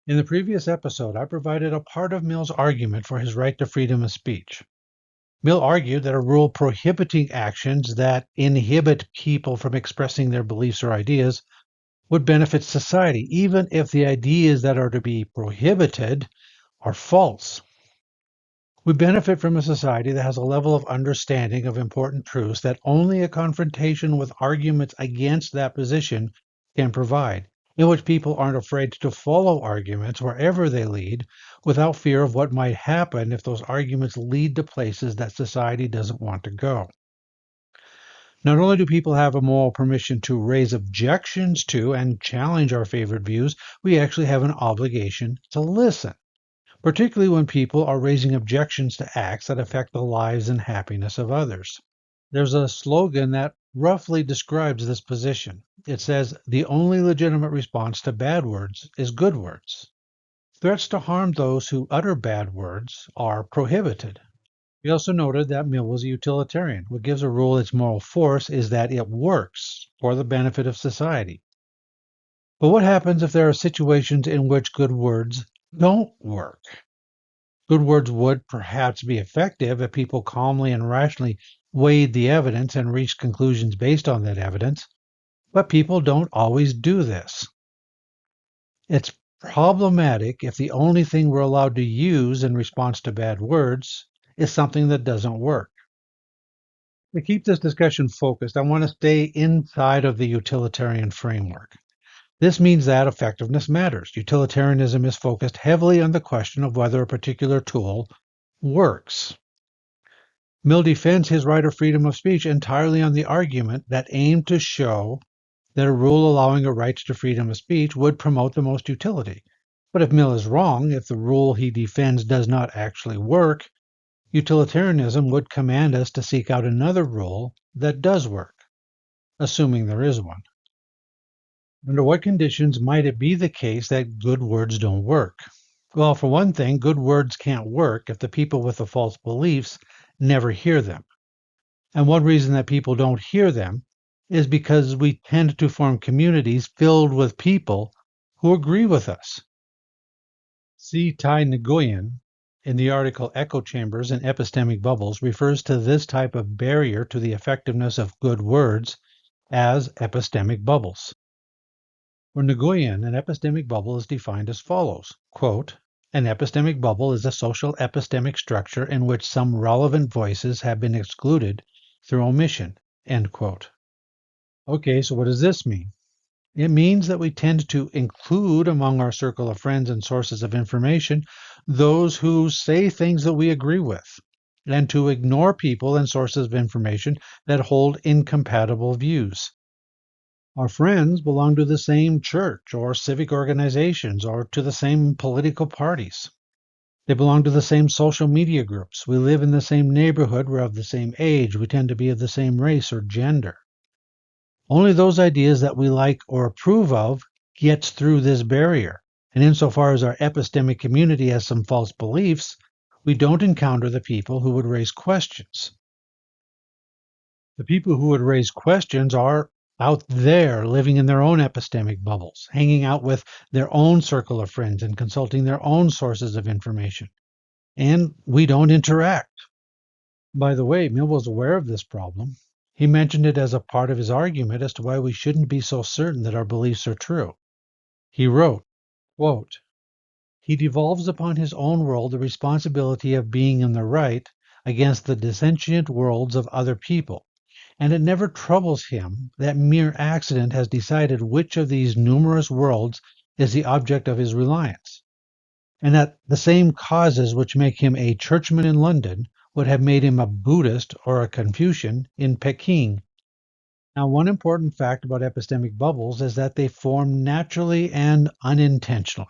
In the previous episode, I provided a part of Mill's argument for his right to freedom of speech. Mill argued that a rule prohibiting actions that inhibit people from expressing their beliefs or ideas would benefit society, even if the ideas that are to be prohibited are false. We benefit from a society that has a level of understanding of important truths that only a confrontation with arguments against that position can provide, in which people aren't afraid to follow arguments wherever they lead without fear of what might happen if those arguments lead to places that society doesn't want to go. Not only do people have a moral permission to raise objections to and challenge our favorite views, we actually have an obligation to listen, particularly when people are raising objections to acts that affect the lives and happiness of others. There's a slogan that roughly describes this position. It says, "The only legitimate response to bad words is good words." Threats to harm those who utter bad words are prohibited. We also noted that Mill was a utilitarian. What gives a rule its moral force is that it works for the benefit of society. But what happens if there are situations in which good words don't work? Good words would perhaps be effective if people calmly and rationally weighed the evidence and reached conclusions based on that evidence, but people don't always do this. It's problematic if the only thing we're allowed to use in response to bad words is something that doesn't work. To keep this discussion focused, I want to stay inside of the utilitarian framework. This means that effectiveness matters. Utilitarianism is focused heavily on the question of whether a particular tool works. Mill defends his right of freedom of speech entirely on the argument that aimed to show that a rule allowing a right to freedom of speech would promote the most utility. But if Mill is wrong, if the rule he defends does not actually work, utilitarianism would command us to seek out another rule that does work, assuming there is one. Under what conditions might it be the case that good words don't work? Well, for one thing, good words can't work if the people with the false beliefs never hear them. And one reason that people don't hear them is because we tend to form communities filled with people who agree with us. C. Tai Nguyen, in the article Echo Chambers and Epistemic Bubbles, refers to this type of barrier to the effectiveness of good words as epistemic bubbles. For Nguyen, an epistemic bubble is defined as follows, quote, "An epistemic bubble is a social epistemic structure in which some relevant voices have been excluded through omission," end quote. Okay, so what does this mean? It means that we tend to include among our circle of friends and sources of information those who say things that we agree with, and to ignore people and sources of information that hold incompatible views. Our friends belong to the same church or civic organizations or to the same political parties. They belong to the same social media groups. We live in the same neighborhood. We're of the same age. We tend to be of the same race or gender. Only those ideas that we like or approve of gets through this barrier. And insofar as our epistemic community has some false beliefs, we don't encounter the people who would raise questions. The people who would raise questions are out there living in their own epistemic bubbles, hanging out with their own circle of friends and consulting their own sources of information. And we don't interact. By the way, Mill was aware of this problem. He mentioned it as a part of his argument as to why we shouldn't be so certain that our beliefs are true. He wrote, quote, "He devolves upon his own world the responsibility of being in the right against the dissentient worlds of other people. And it never troubles him that mere accident has decided which of these numerous worlds is the object of his reliance, and that the same causes which make him a churchman in London would have made him a Buddhist or a Confucian in Peking." Now, one important fact about epistemic bubbles is that they form naturally and unintentionally.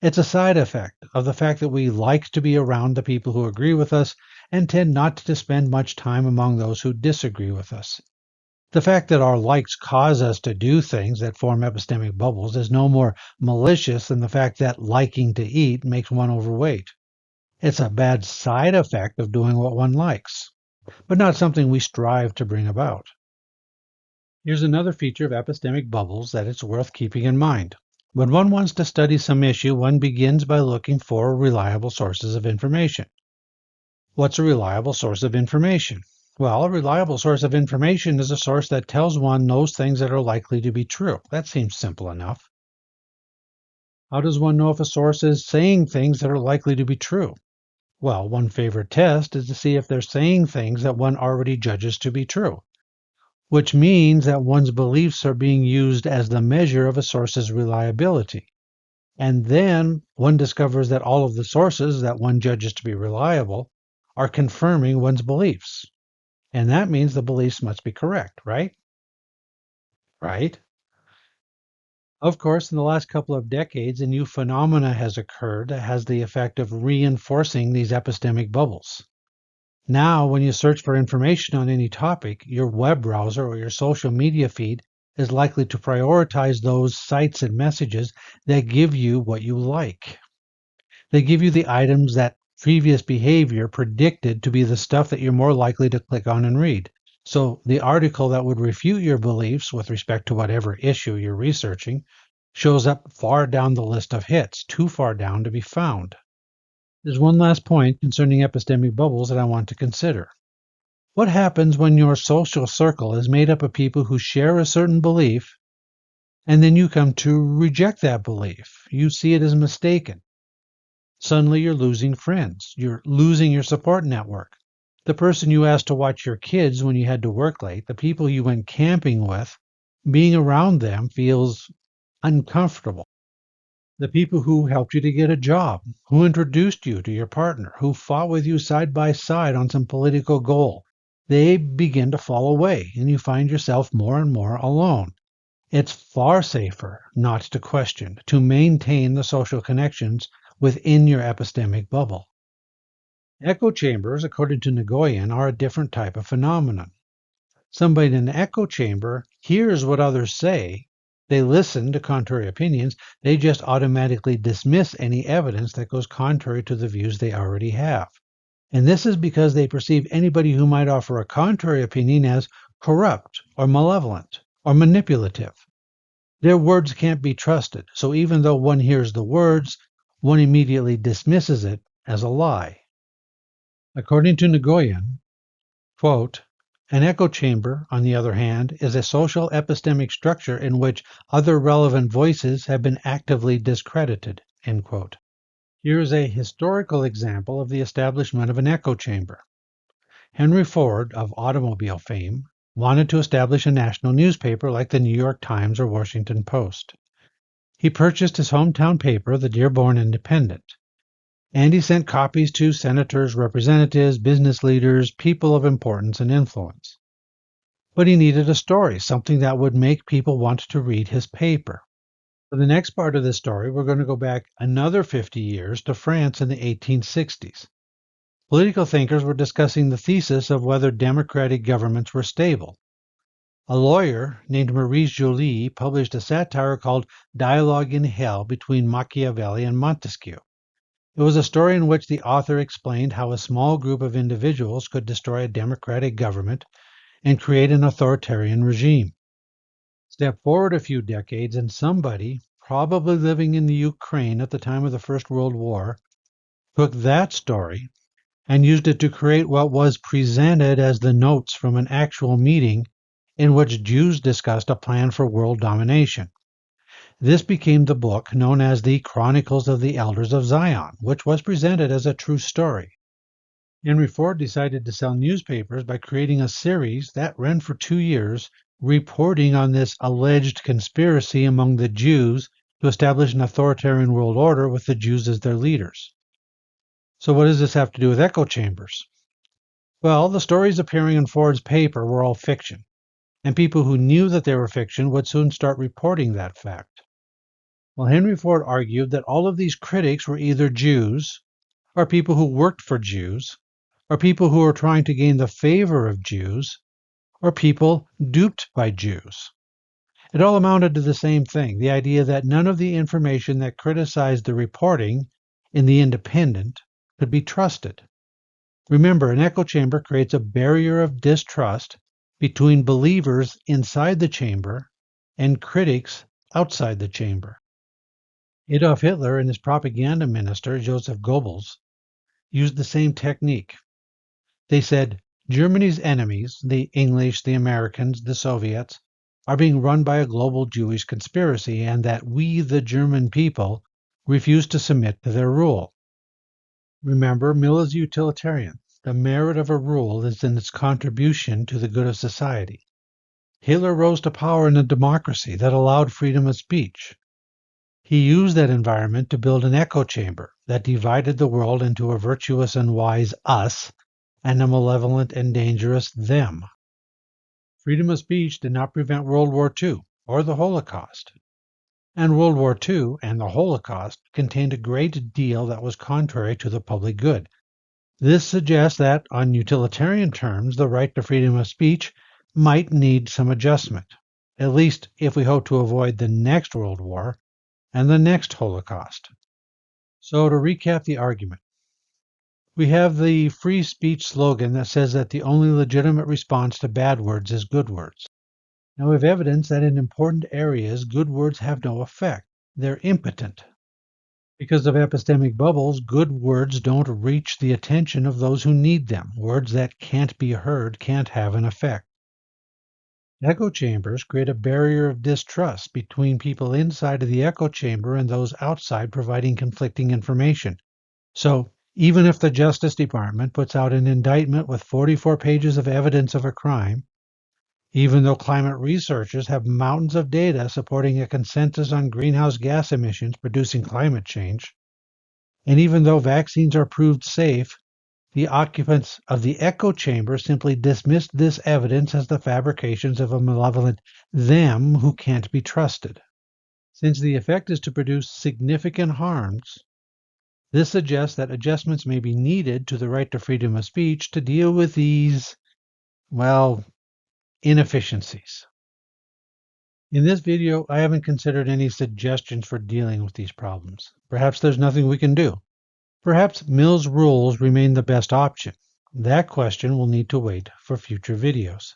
It's a side effect of the fact that we like to be around the people who agree with us and tend not to spend much time among those who disagree with us. The fact that our likes cause us to do things that form epistemic bubbles is no more malicious than the fact that liking to eat makes one overweight. It's a bad side effect of doing what one likes, but not something we strive to bring about. Here's another feature of epistemic bubbles that it's worth keeping in mind. When one wants to study some issue, one begins by looking for reliable sources of information. What's a reliable source of information? Well, a reliable source of information is a source that tells one those things that are likely to be true. That seems simple enough. How does one know if a source is saying things that are likely to be true? Well, one favorite test is to see if they're saying things that one already judges to be true, which means that one's beliefs are being used as the measure of a source's reliability. And then one discovers that all of the sources that one judges to be reliable are confirming one's beliefs. And that means the beliefs must be correct, right? Right. Of course, in the last couple of decades, a new phenomena has occurred that has the effect of reinforcing these epistemic bubbles. Now, when you search for information on any topic, your web browser or your social media feed is likely to prioritize those sites and messages that give you what you like. They give you the items that previous behavior predicted to be the stuff that you're more likely to click on and read. So the article that would refute your beliefs with respect to whatever issue you're researching shows up far down the list of hits, too far down to be found. There's one last point concerning epistemic bubbles that I want to consider. What happens when your social circle is made up of people who share a certain belief, and then you come to reject that belief? You see it as mistaken. Suddenly you're losing friends. You're losing your support network. The person you asked to watch your kids when you had to work late, the people you went camping with, being around them feels uncomfortable. The people who helped you to get a job, who introduced you to your partner, who fought with you side by side on some political goal, they begin to fall away, and you find yourself more and more alone. It's far safer not to question, to maintain the social connections within your epistemic bubble. Echo chambers, according to Nagoyan, are a different type of phenomenon. Somebody in an echo chamber hears what others say. They listen to contrary opinions. They just automatically dismiss any evidence that goes contrary to the views they already have. And this is because they perceive anybody who might offer a contrary opinion as corrupt or malevolent or manipulative. Their words can't be trusted, so even though one hears the words, one immediately dismisses it as a lie. According to Nagoyan, quote, an echo chamber, on the other hand, is a social epistemic structure in which other relevant voices have been actively discredited, end quote. Here is a historical example of the establishment of an echo chamber. Henry Ford, of automobile fame, wanted to establish a national newspaper like the New York Times or Washington Post. He purchased his hometown paper, the Dearborn Independent, and he sent copies to senators, representatives, business leaders, people of importance and influence. But he needed a story, something that would make people want to read his paper. For the next part of this story, we're going to go back another 50 years to France in the 1860s. Political thinkers were discussing the thesis of whether democratic governments were stable. A lawyer named Maurice Joly published a satire called Dialogue in Hell between Machiavelli and Montesquieu. It was a story in which the author explained how a small group of individuals could destroy a democratic government and create an authoritarian regime. Step forward a few decades and somebody, probably living in the Ukraine at the time of the First World War, took that story and used it to create what was presented as the notes from an actual meeting in which Jews discussed a plan for world domination. This became the book known as the Chronicles of the Elders of Zion, which was presented as a true story. Henry Ford decided to sell newspapers by creating a series that ran for 2 years, reporting on this alleged conspiracy among the Jews to establish an authoritarian world order with the Jews as their leaders. So what does this have to do with echo chambers? Well, the stories appearing in Ford's paper were all fiction, and people who knew that they were fiction would soon start reporting that fact. Well, Henry Ford argued that all of these critics were either Jews, or people who worked for Jews, or people who were trying to gain the favor of Jews, or people duped by Jews. It all amounted to the same thing, the idea that none of the information that criticized the reporting in the Independent could be trusted. Remember, an echo chamber creates a barrier of distrust between believers inside the chamber and critics outside the chamber. Adolf Hitler and his propaganda minister, Joseph Goebbels, used the same technique. They said, Germany's enemies, the English, the Americans, the Soviets, are being run by a global Jewish conspiracy, and that we, the German people, refuse to submit to their rule. Remember, Mill is utilitarian. The merit of a rule is in its contribution to the good of society. Hitler rose to power in a democracy that allowed freedom of speech. He used that environment to build an echo chamber that divided the world into a virtuous and wise us and a malevolent and dangerous them. Freedom of speech did not prevent World War II or the Holocaust. And World War II and the Holocaust contained a great deal that was contrary to the public good. This suggests that, on utilitarian terms, the right to freedom of speech might need some adjustment, at least if we hope to avoid the next World War and the next Holocaust. So to recap the argument, we have the free speech slogan that says that the only legitimate response to bad words is good words. Now we have evidence that in important areas, good words have no effect. They're impotent. Because of epistemic bubbles, good words don't reach the attention of those who need them. Words that can't be heard can't have an effect. Echo chambers create a barrier of distrust between people inside of the echo chamber and those outside providing conflicting information. So, even if the Justice Department puts out an indictment with 44 pages of evidence of a crime, even though climate researchers have mountains of data supporting a consensus on greenhouse gas emissions producing climate change, and even though vaccines are proved safe, the occupants of the echo chamber simply dismissed this evidence as the fabrications of a malevolent them who can't be trusted. Since the effect is to produce significant harms, this suggests that adjustments may be needed to the right to freedom of speech to deal with these, inefficiencies. In this video, I haven't considered any suggestions for dealing with these problems. Perhaps there's nothing we can do. Perhaps Mill's rules remain the best option. That question will need to wait for future videos.